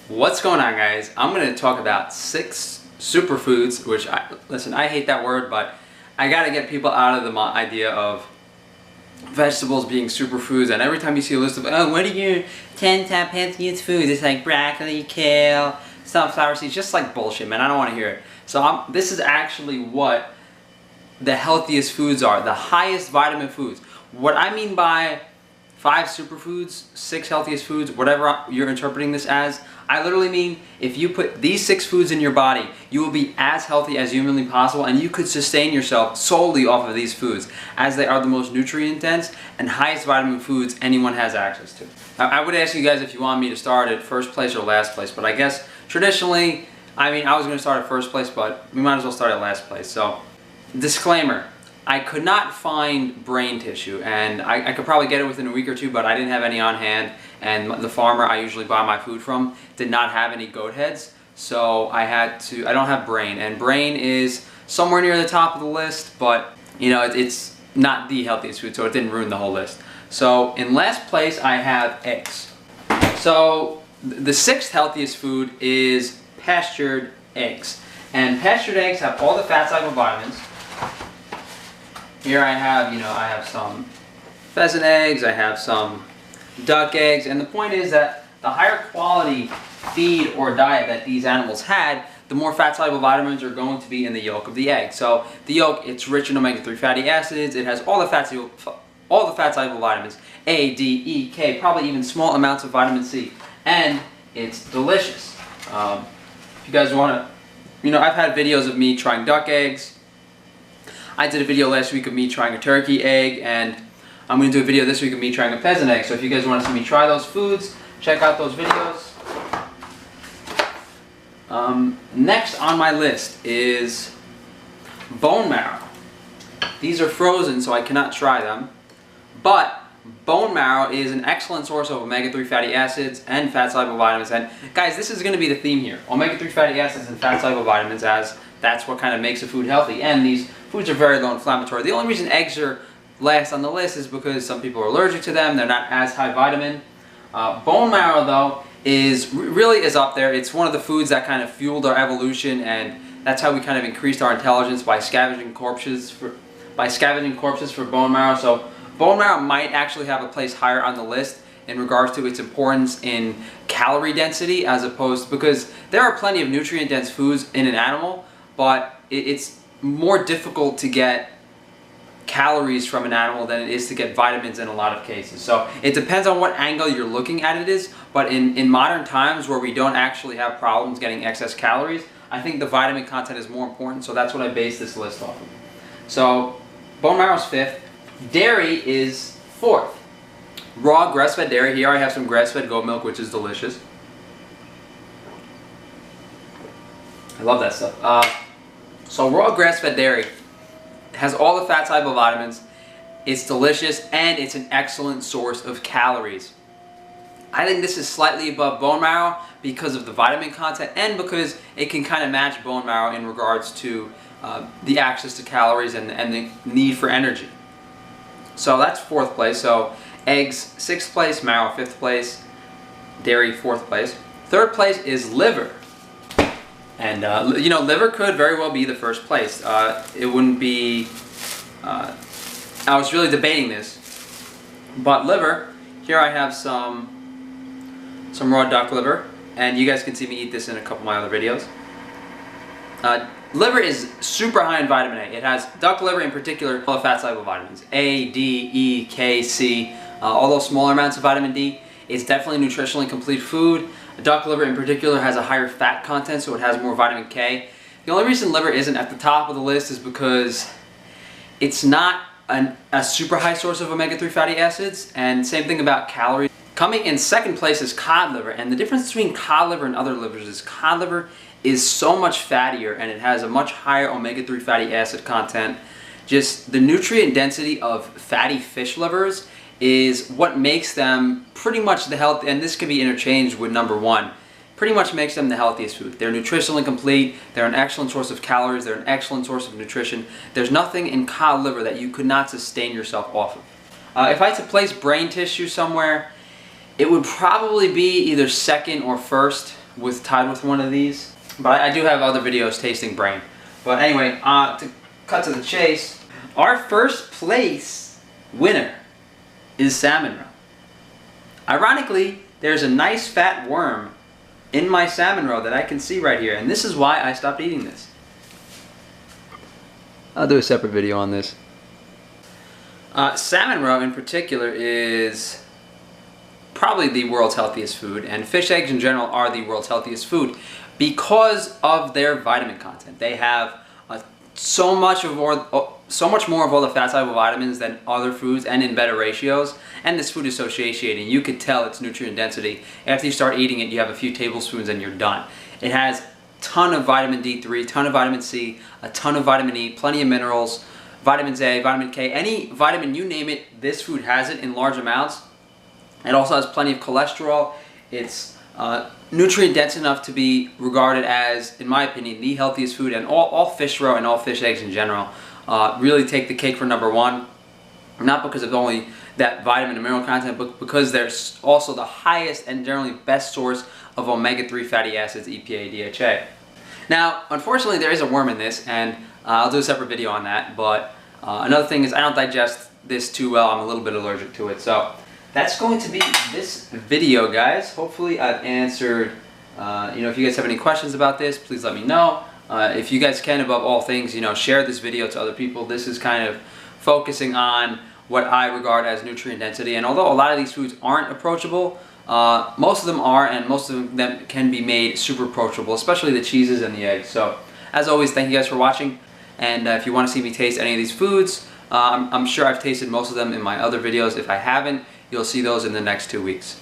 What's going on, guys? I'm going to talk about 6 superfoods, which, listen, I hate that word, but I got to get people out of the idea of vegetables being superfoods. And every time you see a list of, oh, what are your 10 top healthiest foods? It's like broccoli, kale, sunflower seeds, just like bullshit, man. I don't want to hear it. So this is actually what the healthiest foods are, the highest vitamin foods. What I mean by 5 superfoods, 6 healthiest foods, whatever you're interpreting this as, I literally mean if you put these 6 foods in your body, you will be as healthy as humanly possible, and you could sustain yourself solely off of these foods, as they are the most nutrient dense and highest vitamin foods anyone has access to. Now, I would ask you guys if you want me to start at first place or last place, but I guess traditionally, I was going to start at first place, but we might as well start at last place. So, disclaimer. I could not find brain tissue, and I could probably get it within a week or 2, but I didn't have any on hand, and the farmer I usually buy my food from did not have any goat heads, so I don't have brain, and brain is somewhere near the top of the list, but you know, it's not the healthiest food, so it didn't ruin the whole list. So in last place I have eggs. So the 6th healthiest food is pastured eggs, and pastured eggs have all the fat soluble vitamins. Here I have some pheasant eggs, I have some duck eggs, and the point is that the higher quality feed or diet that these animals had, the more fat-soluble vitamins are going to be in the yolk of the egg. So the yolk, it's rich in omega-3 fatty acids, it has all the fat-soluble vitamins, A, D, E, K, probably even small amounts of vitamin C, and it's delicious. If you guys want to, I've had videos of me trying duck eggs. I did a video last week of me trying a turkey egg, and I'm going to do a video this week of me trying a pheasant egg. So if you guys want to see me try those foods, check out those videos. Next on my list is bone marrow. These are frozen, so I cannot try them. But bone marrow is an excellent source of omega-3 fatty acids and fat-soluble vitamins. And guys, this is going to be the theme here. Omega-3 fatty acids and fat-soluble vitamins, as that's what kind of makes a food healthy. And these foods are very low inflammatory. The only reason eggs are last on the list is because some people are allergic to them. They're not as high vitamin. Bone marrow, though, really is up there. It's one of the foods that kind of fueled our evolution, and that's how we kind of increased our intelligence, by scavenging corpses for bone marrow. So bone marrow might actually have a place higher on the list in regards to its importance in calorie density, as opposed, because there are plenty of nutrient dense foods in an animal, but it's more difficult to get calories from an animal than it is to get vitamins in a lot of cases. So it depends on what angle you're looking at it is, but in modern times where we don't actually have problems getting excess calories, I think the vitamin content is more important, so that's what I base this list off of. So bone marrow is 5th, dairy is 4th. Raw grass-fed dairy. Here I have some grass-fed goat milk, which is delicious. I love that stuff. So raw grass-fed dairy has all the fat-soluble vitamins, it's delicious, and it's an excellent source of calories. I think this is slightly above bone marrow because of the vitamin content and because it can kind of match bone marrow in regards to the access to calories and the need for energy. So that's 4th place. So eggs 6th place, marrow 5th place, dairy 4th place. 3rd place is liver. And, liver could very well be the 1st place. It wouldn't be, I was really debating this, but liver, here I have some raw duck liver, and you guys can see me eat this in a couple of my other videos. Liver is super high in vitamin A. It has, duck liver in particular, all the fat-soluble vitamins, A, D, E, K, C, all those smaller amounts of vitamin D. It's definitely a nutritionally complete food. Duck liver in particular has a higher fat content, so it has more vitamin K. The only reason liver isn't at the top of the list is because it's not a super high source of omega-3 fatty acids, and same thing about calories. Coming in 2nd place is cod liver, and the difference between cod liver and other livers is cod liver is so much fattier, and it has a much higher omega-3 fatty acid content. Just the nutrient density of fatty fish livers is what makes them pretty much the health, and this can be interchanged with number 1, pretty much makes them the healthiest food. They're nutritionally complete, they're an excellent source of calories, they're an excellent source of nutrition. There's nothing in cod liver that you could not sustain yourself off of. If I had to place brain tissue somewhere, it would probably be either 2nd or 1st. tied with one of these. But I do have other videos tasting brain. But anyway, to cut to the chase, our first place winner is Salmon Roe. Ironically, there's a nice fat worm in my Salmon Roe that I can see right here, and this is why I stopped eating this. I'll do a separate video on this. Salmon Roe in particular is probably the world's healthiest food, and fish eggs in general are the world's healthiest food because of their vitamin content. They have so much more of all the fat soluble vitamins than other foods, and in better ratios. And this food is so satiating. You could tell its nutrient density. After you start eating it, you have a few tablespoons and you're done. It has a ton of vitamin D3, ton of vitamin C, a ton of vitamin E, plenty of minerals, vitamins A, vitamin K, any vitamin you name it, this food has it in large amounts. It also has plenty of cholesterol. It's nutrient dense enough to be regarded as, in my opinion, the healthiest food, and all fish roe and all fish eggs in general really take the cake for #1. Not because of only that vitamin and mineral content, but because they're also the highest and generally best source of omega-3 fatty acids, EPA, DHA. Now, unfortunately, there is a worm in this, and I'll do a separate video on that, but another thing is I don't digest this too well. I'm a little bit allergic to it. So that's going to be this video, guys. Hopefully I've answered, if you guys have any questions about this, please let me know. If you guys can, above all things, share this video to other people. This is kind of focusing on what I regard as nutrient density, and although a lot of these foods aren't approachable, most of them are, and most of them can be made super approachable, especially the cheeses and the eggs. So as always, thank you guys for watching, and if you want to see me taste any of these foods, I'm sure I've tasted most of them in my other videos. If I haven't, you'll see those in the next 2 weeks.